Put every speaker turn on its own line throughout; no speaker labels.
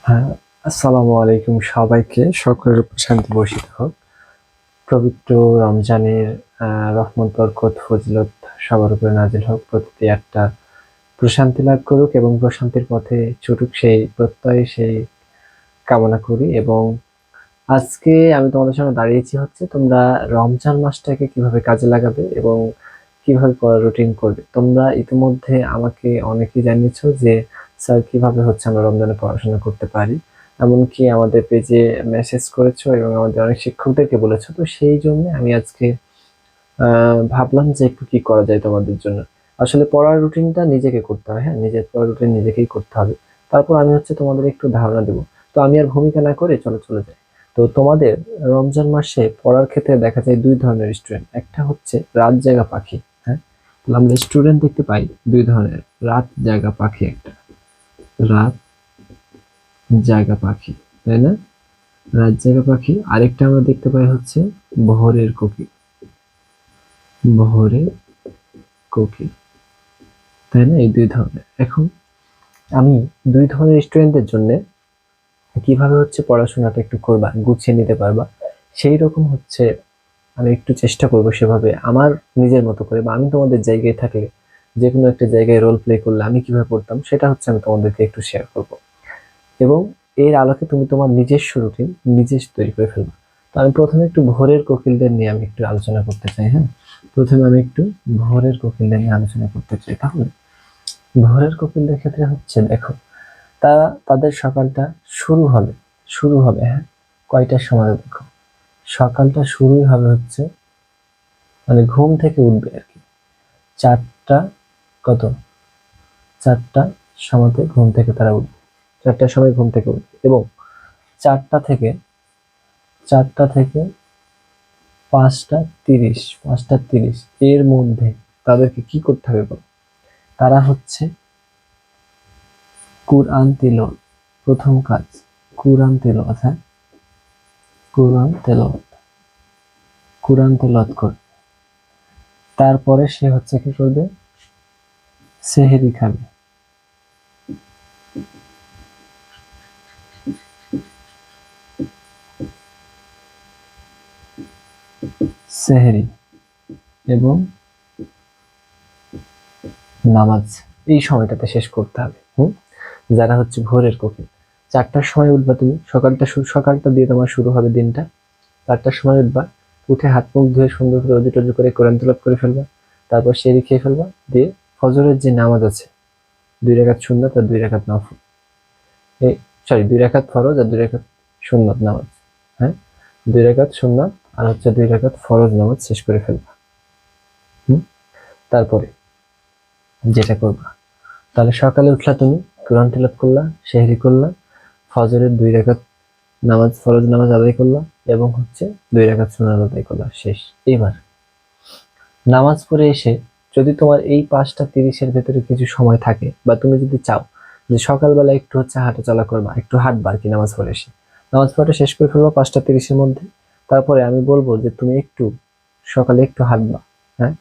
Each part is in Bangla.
হ্যাঁ, আসসালামু আলাইকুম সবাইকে। সকলের উপর শান্তি বর্ষিত হোক। পবিত্র রমজানের রহমত, বরকত, ফজিলত সবার উপরে নাজিল হোক। প্রতিটি আত্মা প্রশান্তি লাভ করুক এবং প্রশান্তির পথে ছুটুক, সেই প্রত্যয়, সেই কামনা করি। এবং আজকে আমি তোমাদের সামনে দাঁড়িয়েছি হচ্ছে তোমরা রমজান মাসটাকে কিভাবে কাজে লাগাবে এবং কিভাবে পড়ার রুটিন করবে। তোমরা ইতিমধ্যে আমাকে অনেকেই জানিয়েছো যে স্যার কিভাবে হচ্ছে আমরা রমজানে পড়াশোনা করতে পারি, এমনকি আমাদের পেজে মেসেজ করেছো এবং আমাদের অনেক শিক্ষকদেরকে বলেছো। তো সেই জন্য আমি আজকে ভাবলাম যে একটু কি করা যায় তোমাদের জন্য। আসলে পড়ার রুটিনটা নিজেকে করতে হয়, হ্যাঁ, নিজের পড়ার রুটিন নিজেকেই করতে হবে। তারপর আমি হচ্ছে তোমাদের একটু ধারণা দেবো। তো আমি আর ভূমিকা না করে চলো চলে যাই। তো তোমাদের রমজান মাসে পড়ার ক্ষেত্রে দেখা যায় দুই ধরনের স্টুডেন্ট। একটা হচ্ছে রাত জাগা পাখি, হ্যাঁ, আমরা স্টুডেন্ট দেখতে পাই দুই ধরনের। রাত জাগা পাখি, একটা রাত জাগা পাখি, তাই না? রাত জাগা পাখি। আরেকটা আমরা দেখতে পাই হচ্ছে ভোরের কোকিল, ভোরের কোকিল, তাই না? এই দুই ধরনের। এখন আমি দুই ধরনের স্টুডেন্টদের জন্য কিভাবে হচ্ছে পড়াশোনাটা একটু করবা, গুছিয়ে নিতে পারবা, সেই রকম হচ্ছে আমি একটু চেষ্টা করব সেভাবে আমার নিজের মতো করে, বা আমি তোমাদের জায়গায় থাকলে যে কোনো একটা জায়গায় রোল প্লে করলে আমি কিভাবে পড়তাম সেটা হচ্ছে আমি তোমাদেরকে একটু শেয়ার করব। এবং এর আলোকে তুমি তোমার নিজস্ব রুটিন নিজে তৈরি করে ফেলবা। তো আমি প্রথমে একটু ভোরের কোকিলদের নিয়ে আমি একটু আলোচনা করতে চাই। হ্যাঁ, প্রথমে আমি একটু ভোরের কোকিলদের নিয়ে আলোচনা করতে চাই। তাহলে ভোরের কোকিলদের ক্ষেত্রে হচ্ছে দেখো, তাদের সকালটা শুরু হবে, হ্যাঁ, কয়টার সময় দেখো, সকালটা শুরুই হবে হচ্ছে মানে ঘুম থেকে উঠবে আর কি 4টা, কত, 4টা সময়তে ঘুম থেকে তারা উঠবে। 4টার সময় ঘুম থেকে উঠবে এবং 4টা থেকে 5টা 30 এর মধ্যে তাদেরকে কি করতে হবে বলো? তারা হচ্ছে কুরআন তিলাওয়াত, প্রথম কাজ কুরআন তিলাওয়াত। হ্যাঁ, কুরআন তেলাওয়াত করবে। তারপরে সে হচ্ছে কি করবে? সেহেরি খাবে। সেহেরি এবং নামাজ এই সময়টাতে শেষ করতে হবে। যারা হচ্ছে ভোরের কোকিল, 4টার সময় উঠবা তুমি। সকালটা দিয়ে তোমার শুরু হবে দিনটা। 4টার সময় উঠবা, উঠে হাত মুখ ধুয়ে সুন্দর করে অজু টজু করে কোরআন তেলাওয়াত করে ফেলবা। তারপর সেহরি খেয়ে ফেলবা। দিয়ে ফজরের যে নামাজ আছে, 2 রাকাত সুন্নাত আর 2 রাকাত নফল, এই সরি 2 রাকাত ফরজ আর 2 রাকাত সুন্নাত নামাজ। হ্যাঁ, 2 রাকাত সুন্নাত আর হচ্ছে 2 রাকাত ফরজ নামাজ শেষ করে ফেলবা। তারপরে যেটা করবা, তাহলে সকালে উঠলা তুমি, কোরআন তেলাওয়াত করলা, সেহরি করলা, ফজরের 2 রাকাত নামাজ, ফরজ নামাজ আদায় করলা এবং হচ্ছে 2 রাকাত সুন্নাত আদায় করলা, শেষ। এবার নামাজ পড়ে এসে যদি তোমার এই 5টা 30-এর ভেতরে কিছু সময় থাকে, বা তুমি যদি চাও যে সকালবেলা একটু হচ্ছে হাঁটা চলা করবা, একটু হাঁটবা আর কি, নামাজ পড়ে এসে নামাজ পড়াটা শেষ করে ফেলবা 5টা 30-এর মধ্যে। তারপরে আমি বলবো যে তুমি একটু সকালে একটু হাঁটবা। হ্যাঁ,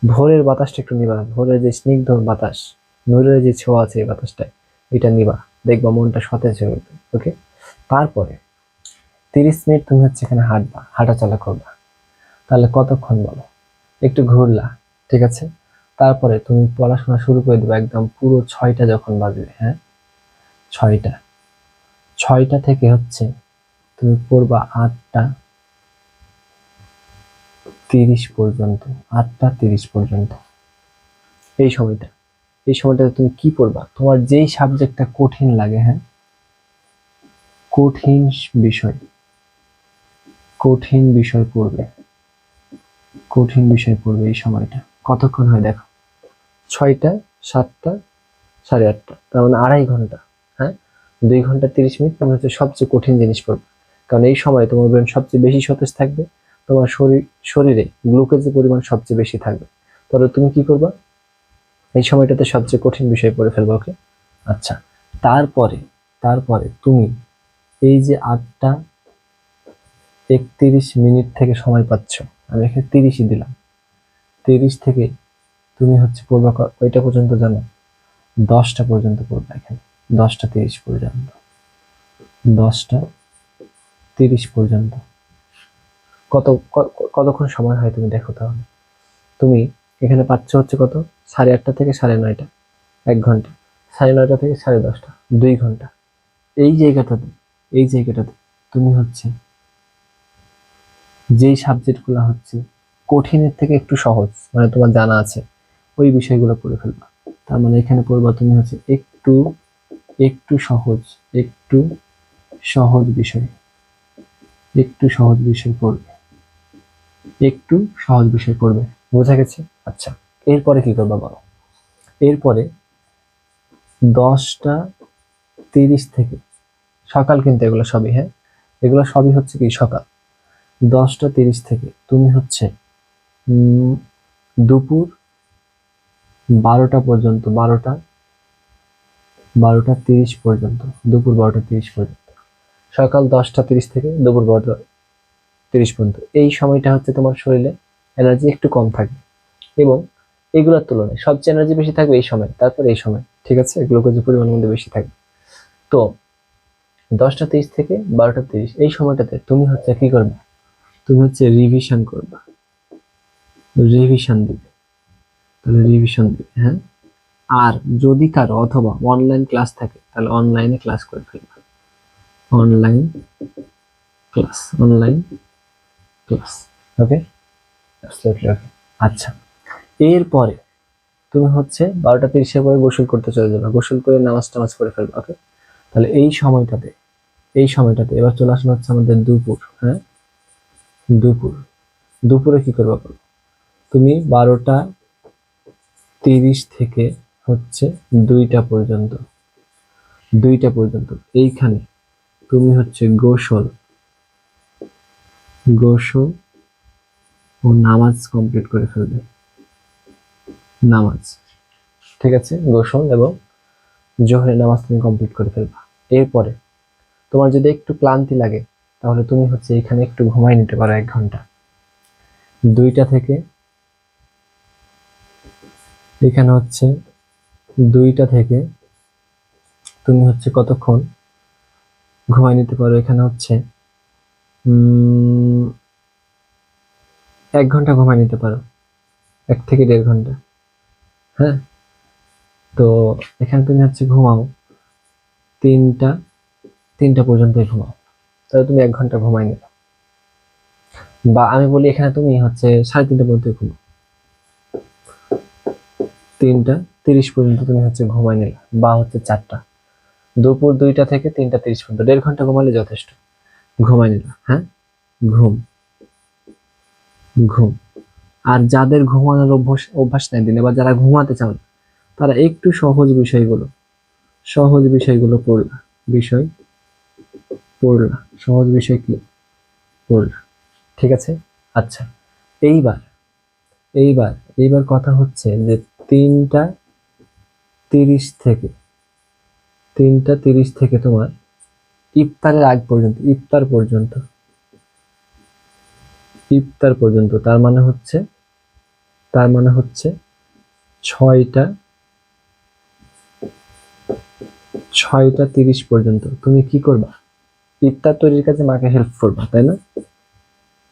ভোরের বাতাসটা একটু নিবা, ভোরের যে স্নিগ্ধ বাতাস, নূরের যে ছোঁয়া আছে এই বাতাসটায়, এটা নিবা, দেখবা মনটা সতেজ হয়ে উঠবে। ওকে, তারপরে 30 মিনিট তুমি হচ্ছে এখানে হাঁটবা, হাঁটা চলা করবা। তাহলে কতক্ষণ বলো? একটু ঘুরলা, ঠিক আছে। তারপরে তুমি পড়াশোনা শুরু করে দেবে একদম পুরো 6টা যখন বাজবে। হ্যাঁ, 6টা, 6টা থেকে হচ্ছে তুমি পড়বা 8টা 30 পর্যন্ত। 8টা 30 পর্যন্ত এই সময়টা, এই সময়টাতে তুমি কি পড়বা? তোমার যেই সাবজেক্টটা কঠিন লাগে, হ্যাঁ, কঠিন বিষয়, কঠিন বিষয় পড়বে, কঠিন বিষয় পড়বে এই সময়টা। কতক্ষণ হয় দেখো, 6টা, 7টা, 8:30, তার মানে 2.5 ঘন্টা। হ্যাঁ, 2 ঘন্টা 30 মিনিট তুমি হচ্ছে সবচেয়ে কঠিন জিনিস পড়বে। কারণ এই সময় তোমার ব্রেন সবচেয়ে বেশি সতেজ থাকবে, তোমার শরীরে গ্লুকোজের পরিমাণ সবচেয়ে বেশি থাকবে। তাহলে তুমি কি করবা? এই সময়টাতে সবচেয়ে কঠিন বিষয় পড়ে ফেলবা। ওকে, আচ্ছা। তারপরে তারপরে তুমি এই যে 8টা 31 মিনিট থেকে সময় পাচ্ছ, আমি এখানে 30ই দিলাম, 30 থেকে তুমি হচ্ছে পড়বা কয়টা পর্যন্ত জানো? 10টা পর্যন্ত পড়বা এখানে, 10টা 30 পর্যন্ত। 10:30 পর্যন্ত কতক্ষণ সময় হয় তুমি দেখো তাহলে। তুমি এখানে পাচ্ছ হচ্ছে কত, 8:30 থেকে 9:30, 1 ঘন্টা। 9:30 থেকে 10:30, 2 ঘন্টা। এই জায়গাটাতে এই জায়গাটাতে তুমি হচ্ছে যেই সাবজেক্টগুলো হচ্ছে কঠিনের থেকে একটু সহজ, মানে তোমার জানা আছে, ওই বিষয়গুলো পড়ে ফেলবা। তার মানে এখানে পড়বা তুমি হচ্ছে একটু একটু সহজ একটু সহজ বিষয় একটু সহজ বিষয় পড়বে একটু সহজ বিষয় পড়বে। বোঝা গেছে? আচ্ছা, এরপরে কি করবা বলো। এরপরে 10:30 থেকে, সকাল কিন্তু এগুলো সবই, হ্যাঁ এগুলো সবই হচ্ছে কি সকাল। 10:30 থেকে তুমি হচ্ছে দুপুর 12টা পর্যন্ত, 12:30 পর্যন্ত, দুপুর 12:30 পর্যন্ত, সকাল 10:30 থেকে দুপুর 12:30 পর্যন্ত, এই সময়টা হচ্ছে তোমার শরীরে এনার্জি একটু কম থাকবে এবং এগুলোর তুলনায় সবচেয়ে এনার্জি বেশি থাকবে এই সময়, তারপর এই সময়, ঠিক আছে, গ্লুকোজের পরিমাণ মধ্যে বেশি থাকবে। তো 10:30 থেকে 12:30 এই সময়টাতে তুমি হচ্ছে কি করবে, তুমি হচ্ছে রিভিশন করবে, রিভিশন দিবে, তাহলে রিভিশন দিবে, হ্যাঁ। আর যদি কারো অথবা অনলাইন ক্লাস থাকে তাহলে অনলাইনে ক্লাস করে ফেলবে, অনলাইন অনলাইন ক্লাস, ওকে, অ্যাবসলিউটলি ওকে। আচ্ছা, এরপরে তুমি হচ্ছে 12:30 পরে গোসল করতে চলে যাবে, গোসল করে নামাজ টামাজ করে ফেলবে, ওকে। তাহলে এই সময়টাতে এবার চলে আসলে হচ্ছে আমাদের দুপুর, হ্যাঁ দুপুরে কি করবে বলো। তুমি 12:30 থেকে হচ্ছে 2টা পর্যন্ত এইখানে তুমি হচ্ছে গোসল ও নামাজ কমপ্লিট করে ফেলবে, নামাজ, ঠিক আছে, গোসল এবং জোহরের নামাজ তুমি কমপ্লিট করে ফেলবা। এরপরে তোমার যদি একটু ক্লান্তি লাগে তাহলে তুমি হচ্ছে এখানে একটু ঘুমাই নিতে পারো 1 ঘন্টা। 2টা থেকে এখানে হচ্ছে 2টা থেকে তুমি হচ্ছে কতক্ষণ ঘুমাই নিতে পারো, এখানে হচ্ছে 1 ঘন্টা ঘুমাই নিতে পারো, 1 থেকে 1.5 ঘন্টা, হ্যাঁ। তো এখানে তুমি হচ্ছে ঘুমাও 3টা পর্যন্ত ঘুমাও, তাহলে তুমি 1 ঘন্টা ঘুমাই নিলে, বা আমি বলি এখানে তুমি হচ্ছে 3:30 পর্যন্ত ঘুমাও, 3:30 পর্যন্ত তুমি হচ্ছে ঘুমাই নিলে, বা হচ্ছে 4টা, দুপুর 2টা থেকে 3:30 পর্যন্ত 1.5 ঘন্টা ঘুমালে যথেষ্ট, ঘুমাই নিলা, হ্যাঁ। ঘুম ঘুম আর যাদের ঘুমানোর অভ্যাস নাই দিনে, বা যারা ঘুমাতে চাও না, তারা একটু সহজ বিষয়গুলো পড়লা, সহজ বিষয় কি পড়লা, ঠিক আছে। আচ্ছা, এইবার এইবার এইবার কথা হচ্ছে যে 3:30 থেকে 3:30 থেকে তোমার ইফতারের আগ পর্যন্ত, ইফতার পর্যন্ত, তার মানে হচ্ছে 6:30 পর্যন্ত তুমি কি করবা, ইফতার তৈরির কাজে মাকে হেল্প করবা, তাই না?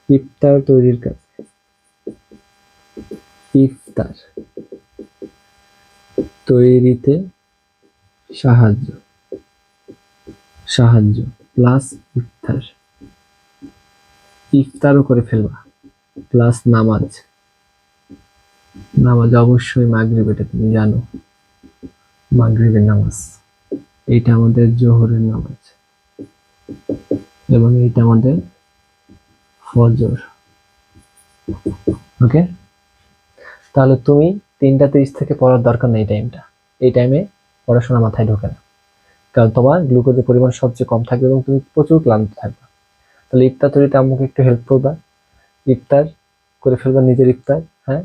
ইফতার তৈরির কাজে, ইফতার তৈরিতে সাহায্য প্লাস ইফতারও করে ফেলবা, প্লাস নামাজ অবশ্যই মাগরিব, এটা তুমি জানো, মাগরিবের নামাজ, এইটা আমাদের জোহরের নামাজ এবং এইটা আমাদের ফজর, ওকে। তাহলে তুমি 3:30 থেকে পড়ার দরকার নেই, এই টাইমে পড়াশোনা মাথায় ঢোকে না, কারণ তোমার গ্লুকোজের পরিমাণ সবচেয়ে কম থাকবে এবং তুমি প্রচুর ক্লান্ত থাকবে। তাহলে ইফতার তৈরিতে আম্মুকে একটু হেল্প করবা, ইফতার করে ফেলবা, নিজের ইফতার, হ্যাঁ,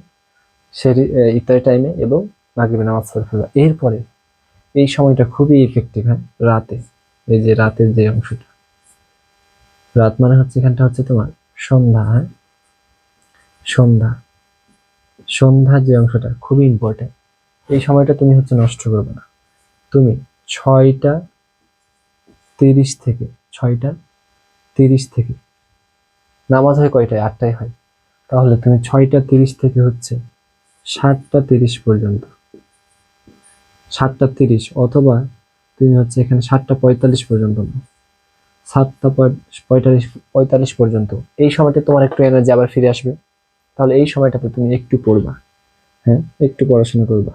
ইফতারের টাইমে, এবং মাগরিবের নামাজ পড়ে ফেলবা। এরপরে এই সময়টা খুবই ইফেক্টিভ, হ্যাঁ, রাতে, এই যে রাতের যে অংশটা, রাত মানে হচ্ছে এখানটা হচ্ছে তোমার সন্ধ্যা, হ্যাঁ, সন্ধ্যার যে অংশটা খুবই ইম্পর্টেন্ট। এই সময়টা তুমি হচ্ছে নষ্ট করবে না। তুমি 6টা 30 থেকে 6টা 30 থেকে নামাজ হয় কয়টায়? 8টায় হয়। তাহলে তুমি 6টা 30 থেকে হচ্ছে 7টা 30 পর্যন্ত, 7টা 30, অথবা তুমি হচ্ছে এখানে 7টা 45 পর্যন্ত, 7টা 45 পর্যন্ত। এই সময়টা তোমার একটু এনার্জি আবার ফিরে আসবে। তাহলে এই সময়টাতে তুমি একটু পড়বা, হ্যাঁ, একটু পড়াশোনা করবা,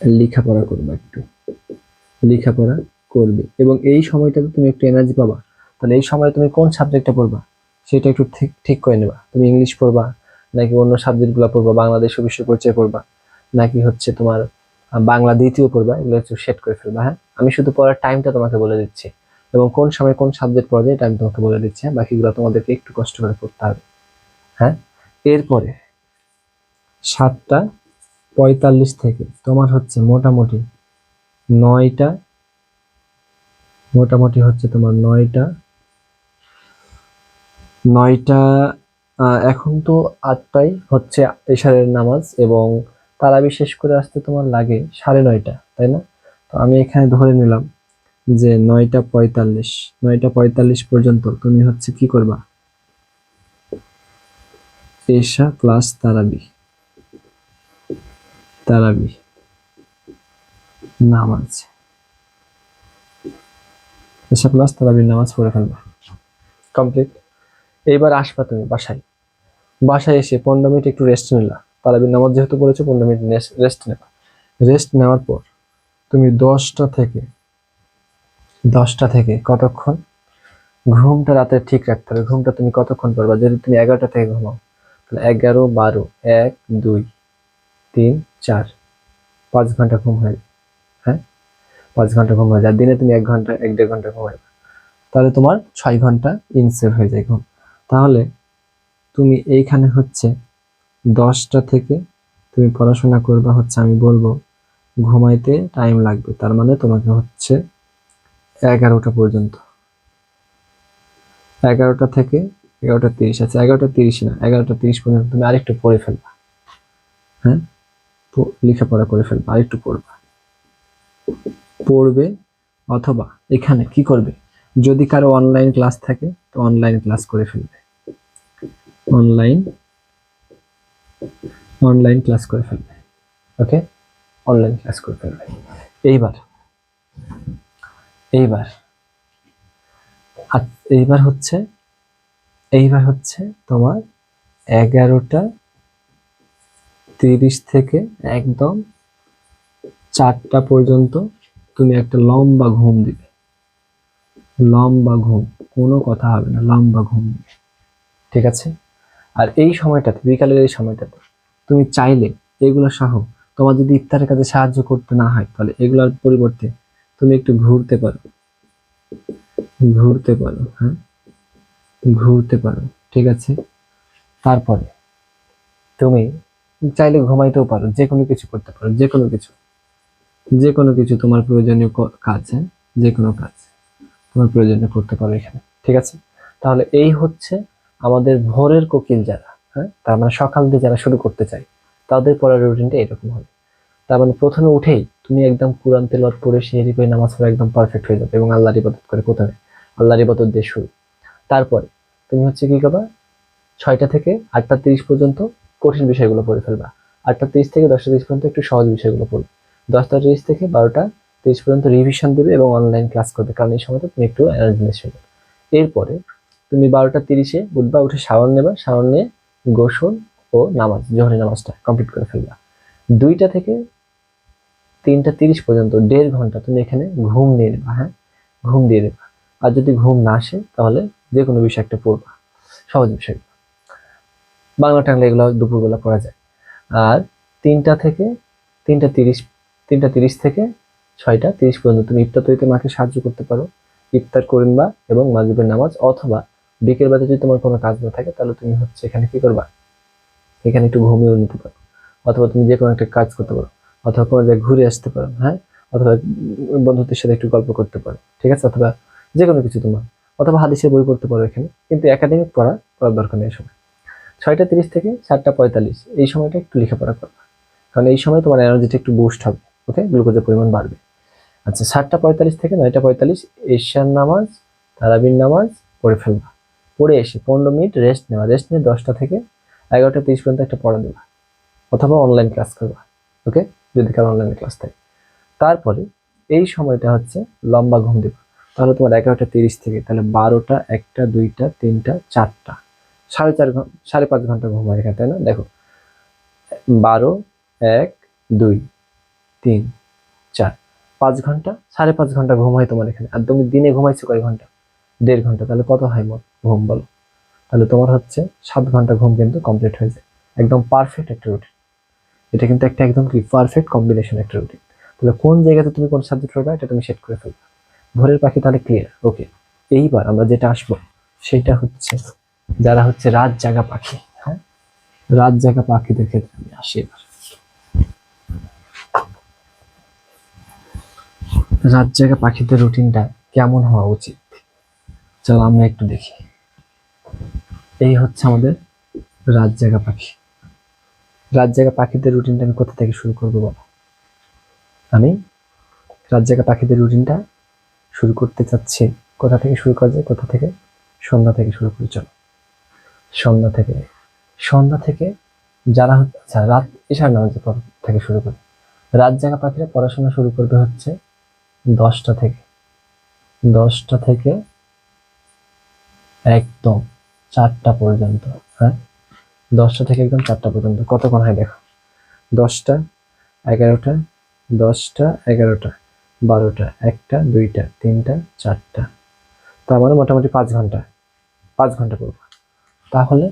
লেখাপড়া করবা, একটু লেখাপড়া করবে, এবং এই সময়টাতে তুমি একটু এনার্জি পাবা। তাহলে এই সময় তুমি কোন সাবজেক্টটা পড়বা সেটা একটু ঠিক ঠিক করে নেবা। তুমি ইংলিশ পড়বা, নাকি অন্য সাবজেক্টগুলো পড়বা, বাংলাদেশ ও বিশ্ব পরিচয় পড়বা, নাকি হচ্ছে তোমার বাংলা দ্বিতীয় পড়বা, এগুলো একটু সেট করে ফেলবা। হ্যাঁ, আমি শুধু পড়ার টাইমটা তোমাকে বলে দিচ্ছি, এবং কোন সময় কোন সাবজেক্ট পড়া যায় এটা আমি তোমাকে বলে দিচ্ছি। বাকিগুলো তোমাদেরকে একটু কষ্ট করে পড়তে হবে। হ্যাঁ, এরপরে 7টা 45 থেকে তোমার হচ্ছে মোটামুটি 9টা, মোটামুটি হচ্ছে তোমার 9টা 9টা, এখন তো 8টায় হচ্ছে এশারের নামাজ, এবং তারাবি শেষ করে আসতে তোমার লাগে 9:30, তাই না? তো আমি এখানে ধরে নিলাম যে 9টা 45, 9টা 45 পর্যন্ত তুমি হচ্ছে কি করবা? এশা প্লাস তারাবি, তারাবি নামাজ, এশা প্লাস তারাবির নামাজ পড়ে ফেলবা, কমপ্লিট। এইবার আসবা তুমি বাসায়, বাসায় এসে 15 মিনিট একটু রেস্ট নিলা। তারাবির নামাজ যেহেতু পড়েছো, 15 মিনিট রেস্ট নেবা। রেস্ট নেওয়ার পর তুমি 10টা থেকে কতক্ষণ ঘুমটা রাতে ঠিক রাখতে হবে। ঘুমটা তুমি কতক্ষণ পারবা? যদি তুমি 11টা থেকে ঘুমাও, তাহলে 11, 12, 1, 2, 3, 4, 5 ঘন্টা ঘুম হয়ে যায়। হ্যাঁ, 5 ঘন্টা ঘুম হয়ে যায়। দিনে তুমি 1 ঘন্টা 1-1.5 ঘন্টা ঘুমাবে, তাহলে তোমার 6 ঘন্টা ইনসেভ হয়ে যায় ঘুম। তাহলে তুমি এইখানে হচ্ছে 10টা থেকে তুমি পড়াশোনা করবা হচ্ছে, আমি বলবো ঘুমাইতে টাইম লাগবে, তার মানে তোমাকে হচ্ছে 11টা পর্যন্ত, 11টা থেকে 11টা 30 আছে, 11টা 30 না, 11টা 30 পর্যন্ত তুমি আরেকটু পড়ে ফেলবা। হ্যাঁ, লেখাপড়া করে ফেলবা, আরেকটু পড়বে, অথবা এখানে কি করবে, যদি কারো অনলাইন ক্লাস থাকে তো অনলাইন ক্লাস করে ফেলবে, অনলাইন অনলাইন ক্লাস করে ফেলবে। ওকে, অনলাইন ক্লাস করে ফেলবে। এইবার এইবার এইবার হচ্ছে তোমার 11টা 30 থেকে একদম 4টা পর্যন্ত তুমি একটা লম্বা ঘুম দিবে, লম্বা ঘুম, কোনো কথা হবে না, লম্বা ঘুম দিবে, ঠিক আছে? আর এই সময়টাতে, বিকালের এই সময়টাতে তুমি চাইলে এগুলো সহ, তোমার যদি ইফতারের কাজে সাহায্য করতে না হয়, তাহলে এগুলোর পরিবর্তে তুমি একটু ঘুরতে পারো, হ্যাঁ, ঘুরতে পারো, ঠিক আছে? তারপরে তুমি চাইলে ঘুমাইতেও পারো, যে কোনো কিছু করতে পারো, যে কোনো কিছু তোমার প্রয়োজনীয় কাজ, হ্যাঁ, যে কোনো কাজ তোমার প্রয়োজনীয় করতে পারো এখানে, ঠিক আছে? তাহলে এই হচ্ছে আমাদের ভোরের কোকিল যারা, হ্যাঁ, তার মানে সকাল দিয়ে যারা শুরু করতে চায়, তাদের পড়ার রুটিনটা এরকম হবে। তার মানে প্রথমে উঠেই তুমি একদম কোরআন তেলাওয়াত পড়ে সেহরি করে নামাজ পড়ে একদম পারফেক্ট হয়ে যাবে, এবং আল্লাহর ইবাদত করে, কোথায়? আল্লাহর ইবাদত দিয়ে শুরু। তারপরে তুমি হচ্ছে কি করবা? 6টা থেকে 8টা 30 পর্যন্ত কঠিন বিষয়গুলো পড়ে ফেলবা। 8টা 30 থেকে 10টা 30 পর্যন্ত একটু সহজ বিষয়গুলো পড়বে। 10টা 30 থেকে 12টা 30 পর্যন্ত রিভিশন দেবে এবং অনলাইন ক্লাস করবে, কারণ এই সময়টা তুমি একটু এনার্জিলেস হয়ে যাবে। এরপরে তুমি 12টা 30-এ উঠবা, উঠে শাওয়ার নেবা, শাওয়ার নিয়ে গোসল ও নামাজ, জোহরের নামাজটা কমপ্লিট করে ফেলবা। 2টা থেকে 3টা 30 পর্যন্ত 1.5 ঘন্টা তুমি এখানে ঘুম নিয়ে নেবা, হ্যাঁ, ঘুম দিয়ে নেবা। আর যদি ঘুম না আসে তাহলে যে কোনো বিষয় একটা পড়বা, সহজ বিষয়, বাংলা টাংলা এগুলো দুপুরবেলা পড়া যায়। আর 3টা 30 3টা 30 থেকে 6টা 30 পর্যন্ত তুমি ইফতার তৈরিতে মাকে সাহায্য করতে পারো, ইফতার করে নিবা এবং মাগরিবের নামাজ, অথবা বিকেল বেলা যদি তোমার কোনো কাজ না থাকে তাহলে তুমি হচ্ছে এখানে কি করবা, এখানে একটু ঘুমিয়েও নিতে পারো, অথবা তুমি যে কোনো একটা কাজ করতে পারো, অথবা কোনো জায়গায় ঘুরে আসতে পারো, হ্যাঁ, অথবা বন্ধুদের সাথে একটু গল্প করতে পারো, ঠিক আছে? অথবা যে কোনো কিছু তোমার, অথবা হাদিসের বই পড়তে পারো এখানে, কিন্তু একাডেমিক পড়ার দরকার নেই এই সময়। 6টা 30 থেকে 7টা 45 এই সময়টা একটু লেখাপড়া করবা, কারণ এই সময় তোমার এনার্জিটা একটু বুস্ট হবে, ওকে, গ্লুকোজের পরিমাণ বাড়বে। আচ্ছা 7:45 থেকে 9:45 এশার নামাজ, তারাবির নামাজ পড়ে ফেলবা। পড়ে এসে 15 মিনিট রেস্ট নেওয়া, রেস্ট নিয়ে 10টা থেকে 11:30 পর্যন্ত একটা পড়া দেবা অথবা অনলাইন ক্লাস করবা। ওকে, যদি কারো অনলাইন ক্লাস থাকে। তারপরে এই সময়টা হচ্ছে লম্বা ঘুম দেবা। তাহলে তোমার 11:30 থেকে তাহলে 12টা, 1টা, 2টা, 3টা, 4টা, 4.5 ঘন্টা ঘুম হয় এখানে, তাই না? দেখো 12, 1, 2, 3, 4, 5 ঘন্টা, 5.5 ঘন্টা ঘুম হয় তোমার এখানে। আর তুমি দিনে ঘুমাইছো কয় ঘন্টা? 1.5 ঘন্টা। তাহলে কত হয় মোট ঘুম বলো? তাহলে তোমার হচ্ছে 7 ঘন্টা ঘুম কিন্তু কমপ্লিট হয়ে যায়। একদম পারফেক্ট একটা রুটিন। এটা কিন্তু একটা একদম কি পারফেক্ট কম্বিনেশন একটা রুটিন। তাহলে কোন জায়গাতে তুমি কোন সাবজেক্ট পড়বা এটা তুমি সেট করে ফেলবে। ভোরের পাখি তাহলে ক্লিয়ার। ওকে, এইবার আমরা যেটা আসবো সেটা হচ্ছে যারা হচ্ছে রাত জাগা পাখি। হ্যাঁ, রাত জাগা পাখিদের ক্ষেত্রে আমি আসি এবার। রাত জাগা পাখিদের রুটিনটা কেমন হওয়া উচিত চলো আমরা একটু দেখি। এই হচ্ছে আমাদের রাত জাগা পাখি। রাত জাগা পাখিদের রুটিনটা আমি কোথা থেকে শুরু করবো বলো? আমি রাত জাগা পাখিদের রুটিনটা শুরু করতে চাচ্ছি। কোথা থেকে শুরু করা যায়? কোথা থেকে? সন্ধ্যা থেকে শুরু করি চলো। সন্ধ্যা থেকে, সন্ধ্যা থেকে যারা আচ্ছা রাত এশার নামাজের পর থেকে শুরু করি। রাত জাগা পাখিরা পড়াশোনা শুরু করবে হচ্ছে 10টা থেকে। 10টা থেকে একদম 4টা পর্যন্ত। হ্যাঁ, 10টা থেকে একদম 4টা পর্যন্ত কতক্ষণ হয় দেখো। 10টা, 11টা, 10টা, 11টা, 12টা, 1টা, 2টা, 3টা, 4টা, তার মানে মোটামুটি 5 ঘন্টা। 5 ঘন্টা পড়বো। তাহলে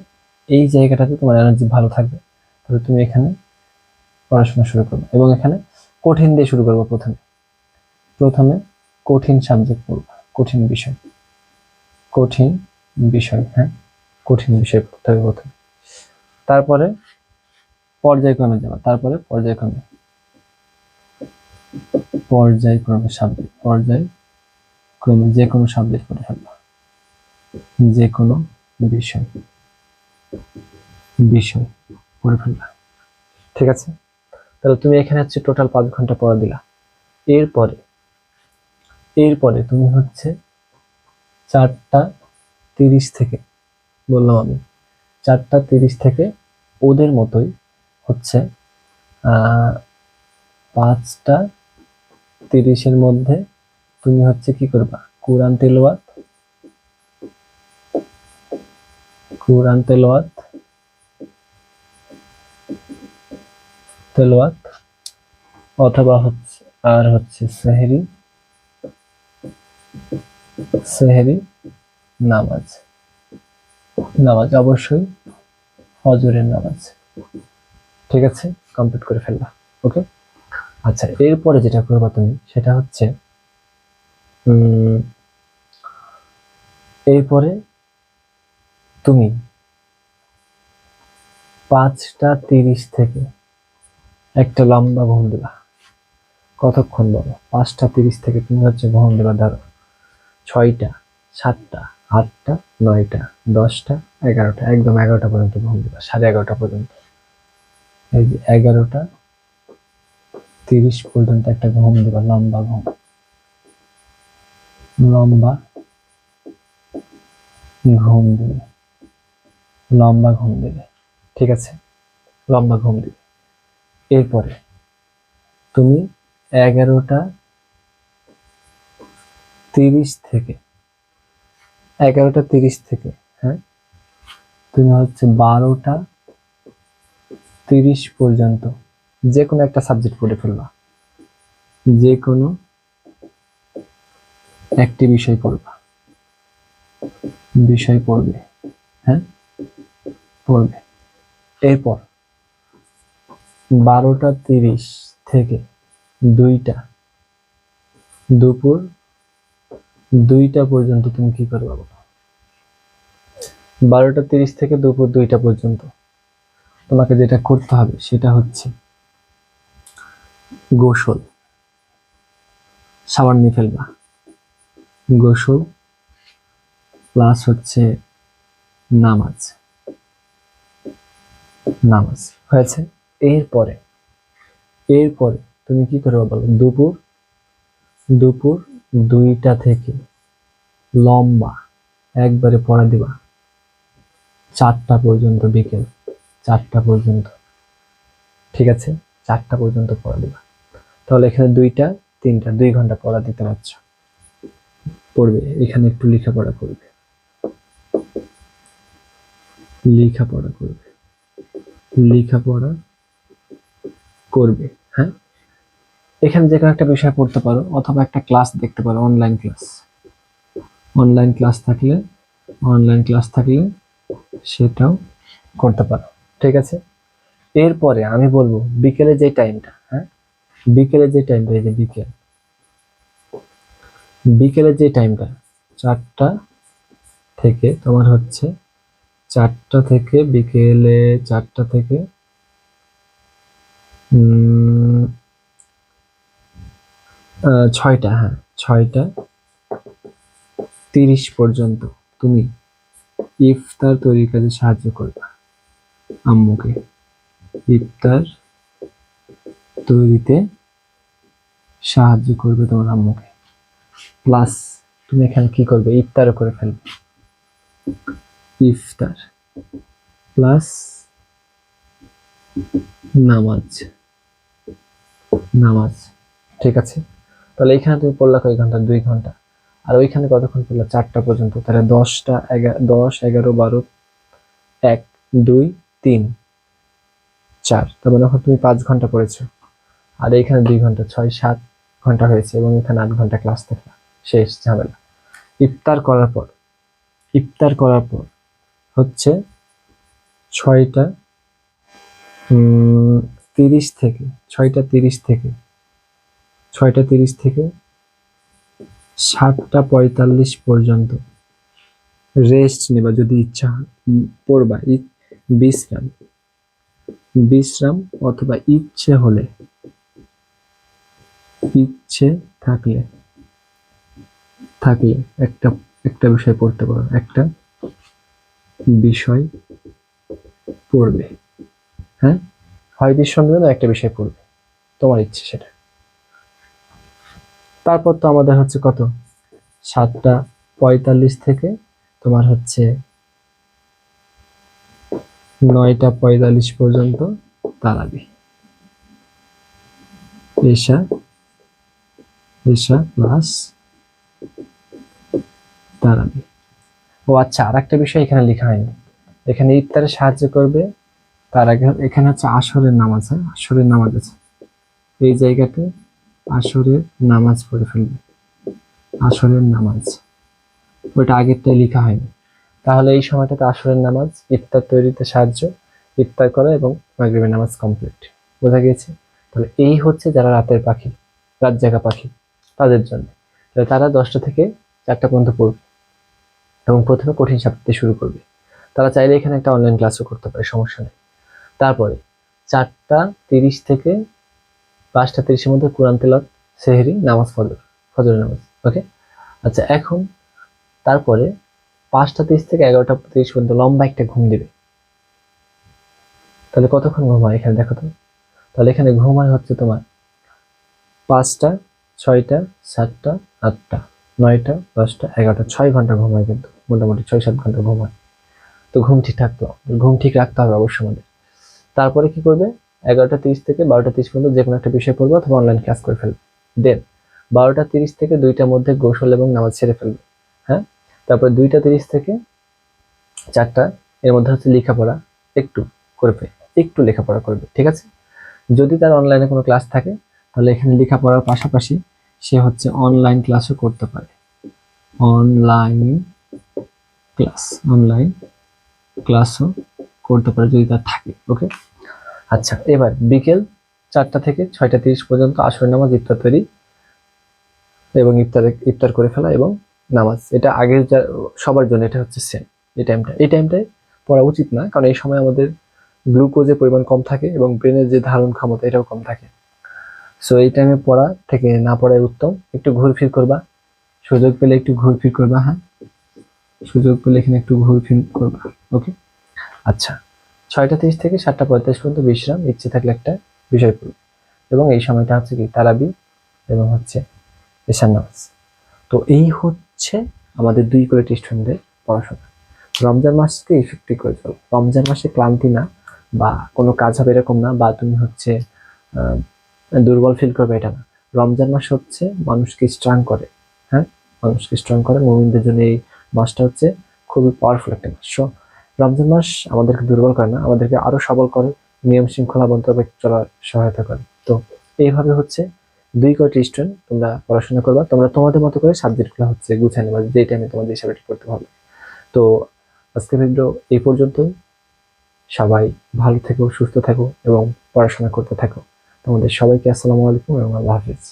এই জায়গাটাতে তোমার এনার্জি ভালো থাকবে। তাহলে তুমি এখানে পড়াশোনা শুরু করবে এবং এখানে কঠিন দিয়ে শুরু করবো। প্রথমে প্রথমে কঠিন সাবজেক্ট পড়বা, কঠিন বিষয়, কঠিন বিষয়। হ্যাঁ, কঠিন বিষয় পড়তে হবে প্রথমে। তারপরে পর্যায়ক্রমে যাবা, তারপরে পর্যায়ক্রমে পর্যায়ক্রমে সাবজেক্ট, পর্যায়ক্রমে যে কোনো সাবজেক্ট পড়ে ফেলবা, যে কোনো বিষয়, বিষয় পড়ে ফেলবা। ঠিক আছে, তাহলে তুমি এখানে হচ্ছে টোটাল 5 ঘন্টা পড়া দিলা। এরপরে এরপরে তুমি হচ্ছে 4:30 থেকে, বললাম আমি 4:30 থেকে ওদের মতোই হচ্ছে 5:30-এর মধ্যে তুমি হচ্ছে কি করবা? কোরআন তেলাওয়াত, কোরআন তেলাওয়াত, তেলাওয়াত অথবা হচ্ছে আর হচ্ছে সেহরি, সেহরি নামাজ, নামাজ অবশ্যই ফজরের নামাজ। ঠিক আছে, কমপ্লিট করে ফেলবা। ওকে, আচ্ছা এরপরে যেটা করবা তুমি সেটা হচ্ছে এরপরে তুমি 5:30 থেকে একটা লম্বা ঘুম দিবা। কতক্ষণ বলো? 5:30 থেকে তুমি হচ্ছে ঘুম দিবা ধরো 6টা, 7টা, 8টা, 9টা, 10টা, 11টা, একদম 11টা পর্যন্ত ঘুম দিবা, 11:30 পর্যন্ত। এই যে 11:30 পর্যন্ত একটা ঘুম দিবা, লম্বা ঘুম, লম্বা ঘুম দিবে, লম্বা ঘুম দিবে। ঠিক আছে, লম্বা ঘুম দিবে। এরপরে তুমি 11:30 থেকে 11:30 থেকে হ্যাঁ তুমি হচ্ছে 12:30 পর্যন্ত যে কোনো একটা সাবজেক্ট পড়ে ফেলবা, যে কোনো একটি বিষয় পড়বা, বিষয় পড়বে। হ্যাঁ, পড়বে। এরপর 12:30 থেকে 2টা, দুপুর 2টা পর্যন্ত তুমি কি করবা বলো? 12:30 থেকে দুপুর 2টা পর্যন্ত তোমাকে যেটা করতে হবে সেটা হচ্ছে গোসল, সাবান নিয়ে ফেলবা, গোসল প্লাস হচ্ছে নামাজ, নামাজ হয়েছে। এরপরে এরপরে তুমি কি করবে বলো? দুপুর দুপুর 2টা থেকে লম্বা একবারে পড়া দিবা 4টা পর্যন্ত, বিকেল 4টা পর্যন্ত। ঠিক আছে, 4টা পর্যন্ত পড়া দিবা। তাহলে এখানে 2টা 3টা 2 ঘন্টা পড়া দিতে পারছো। পড়বে, এখানে একটু লেখাপড়া করবে, লেখাপড়া করবে, লেখাপড়া করবে। হ্যাঁ, এখানে যে কোনো একটা বিষয় পড়তে পারো, অথবা একটা ক্লাস দেখতে পারো, অনলাইন ক্লাস। অনলাইন ক্লাস থাকলে, অনলাইন ক্লাস থাকলে সেটাও করতে পারো। ঠিক আছে, এরপরে আমি বলবো বিকেলে যে টাইমটা, হ্যাঁ বিকেলে যে টাইমটা, এই যে বিকেল, বিকেলে যে টাইমটা 4টা থেকে তোমার হচ্ছে 4টা থেকে বিকেলে 4টা থেকে 6টা, হ্যাঁ 6টা 30 পর্যন্ত তুমি ইফতার তৈরির কাজে সাহায্য করবে আম্মুকে। ইফতার তৈরিতে সাহায্য করবে তোমার আম্মুকে। প্লাস তুমি এখানে কি করবে, ইফতারও করে ফেলবে। ইফতার প্লাস নামাজ, নামাজ। ঠিক আছে, তাহলে এখানে তুমি পড়লা কয় ঘন্টা, 2 ঘন্টা। আর ওইখানে কতক্ষণ পড়লা, 4টা পর্যন্ত। তাহলে 10টা 10 11 12 1 2 3 4, তার মানে তুমি 5 ঘন্টা পড়েছো। আর এখানে 2 ঘন্টা, 6 7 ঘন্টা হয়েছে, এবং এখানে 8 ঘন্টা ক্লাস দেখলা। শেষ ঝামেলা। ইফতার করার পর, ইফতার করার পর হচ্ছে 6টা 30 থেকে 6টা 30 থেকে 6টা 30 থেকে 7টা 45 পর্যন্ত রেস্ট নেবা, যদি ইচ্ছা হয় পড়বা। বিশ্রাম, বিশ্রাম, অথবা ইচ্ছে হলে, ইচ্ছে থাকলে থাকলে একটা একটা বিষয় পড়তে পারো, একটা বিষয় পড়বে। হ্যাঁ, হয় বিশ্রাম নেবে না, একটা বিষয় পড়বে, তোমার ইচ্ছে সেটা। তারপর তো আমাদের হচ্ছে কত, 7টা 45 থেকে তোমার হচ্ছে 9টা 45 পর্যন্ত তারাবি, এশা, এশা প্লাস তারাবি। ও আচ্ছা, আর একটা বিষয় এখানে লেখা হয়নি, এখানে ইফতারে সাহায্য করবে। তার আগে এখানে হচ্ছে আসরের নামাজ, হ্যাঁ আসরের নামাজ আছে এই জায়গাতে, আসরের নামাজ পড়ে ফেলবে, আসরের নামাজ, ওইটা আগেরটাই লেখা হয়নি। তাহলে এই সময়টাতে আসরের নামাজ, ইফতার তৈরিতে সাহায্য, ইফতার করা, এবং মাগরিবের নামাজ কমপ্লিট। বোঝা গিয়েছে? তাহলে এই হচ্ছে যারা রাতের পাখি, রাত জাগা পাখি, তাদের জন্য। তাহলে তারা 10টা থেকে 4টা পর্যন্ত পড়বে, এবং প্রথমে কঠিন সাপড়তে শুরু করবে। তারা চাইলে এখানে একটা অনলাইন ক্লাসও করতে পারে, সমস্যা নেই। তারপরে 4টা 30 থেকে 5টা 30-এর মধ্যে কোরআন তেলাওয়াত, সেহরি, নামাজ, ফজরের নামাজ। ওকে, আচ্ছা এখন তারপরে 5টা 30 থেকে 11টা 30 পর্যন্ত লম্বা একটা ঘুম দিবে। তাহলে কতক্ষণ ঘুম হয় এখানে দেখো তো। তাহলে এখানে ঘুম হয় হচ্ছে তোমার 5টা 6টা 7টা 8টা 9টা 10টা 11টা, 6 ঘন্টা ঘুম হয়, কিন্তু মোটামুটি 6-7 ঘন্টা ঘুম হয়। তো ঘুম ঠিক থাকতো, ঘুম ঠিক রাখতে হবে অবশ্যই আমাদের। তারপরে কি করবে, 11টা 30 থেকে 12টা 30 পর্যন্ত যে কোনো একটা বিষয় পড়বে, অথবা অনলাইন ক্লাস করে ফেলবে। দেন 12টা 30 থেকে 2টার মধ্যে গোসল এবং নামাজ ছেড়ে ফেলবে। হ্যাঁ, তারপরে 2টা 30 থেকে 4টা এর মধ্যে হচ্ছে লেখাপড়া একটু করবে, একটু লেখাপড়া করবে। ঠিক আছে, যদি তার অনলাইনে কোনো ক্লাস থাকে, তাহলে এখানে লেখাপড়ার পাশাপাশি সে হচ্ছে অনলাইন ক্লাসও করতে পারে। অনলাইন ক্লাস, অনলাইন ক্লাসও করতে পারে যদি তার থাকে। ওকে, আচ্ছা এবার বিকেল 4টা থেকে 6টা 30 পর্যন্ত আসর নামাজ, ইফতার তৈরি, এবং ইফতার করে ফেলা এবং নামাজ। এটা আগের সবার জন্য এটা হচ্ছে সেম। এই টাইমটায় পড়া উচিত না, কারণ এই সময় আমাদের গ্লুকোজের পরিমাণ কম থাকে, এবং ব্রেনের যে ধারণ ক্ষমতা এটাও কম থাকে। সো এই টাইমে পড়া থেকে না পড়াই উত্তম। একটু ঘুরফির করবা, সুযোগ পেলে একটু ঘুরফির করবা। হ্যাঁ, সুযোগ পেলে এখানে একটু ঘুরফির করবা। ওকে, আচ্ছা 6টা 30 থেকে 7টা 45 পর্যন্ত বিশ্রাম, ইচ্ছে থাকলে একটা বিষয় পড়বে, এবং এই সময়টা হচ্ছে কি তারাবি, এবং হচ্ছে এশার নামাজ। তো এই হচ্ছে আমাদের 2 কোয়ালিটি স্টুডেন্টদের পড়াশোনা। রমজান মাসকে ইফেক্টিভ করে চলো। রমজান মাসে ক্লান্তি না বা কোনো কাজ হবে এরকম না, বা তুমি হচ্ছে দুর্বল ফিল করবে এটা না। রমজান মাস হচ্ছে মানুষকে স্ট্রং করে, হ্যাঁ, মানুষকে স্ট্রং করে। মুমিনদের জন্য এই মাসটা হচ্ছে খুবই পাওয়ারফুল একটা মাস। সো রমজান মাস আমাদেরকে দুর্বল করে না, আমাদেরকে আরো সবল করে, নিয়ম শৃঙ্খলাবদ্ধ চলার সহায়তা করে। তো এইভাবে হচ্ছে 2 কোয়ালিটি স্টুডেন্ট তোমরা পড়াশোনা করবা, তোমরা তোমাদের মতো করে সাবজেক্টগুলো হচ্ছে গুছিয়ে নেবা যে টাইমে তোমাদের হিসাবে করতে হবে। তো আজকের ভিডিও এই পর্যন্তই। সবাই ভালো থেকো, সুস্থ থাকো এবং পড়াশোনা করতে থাকো। তোমাদের সবাইকে আসসালামু আলাইকুম এবং আল্লাহ হাফিজ।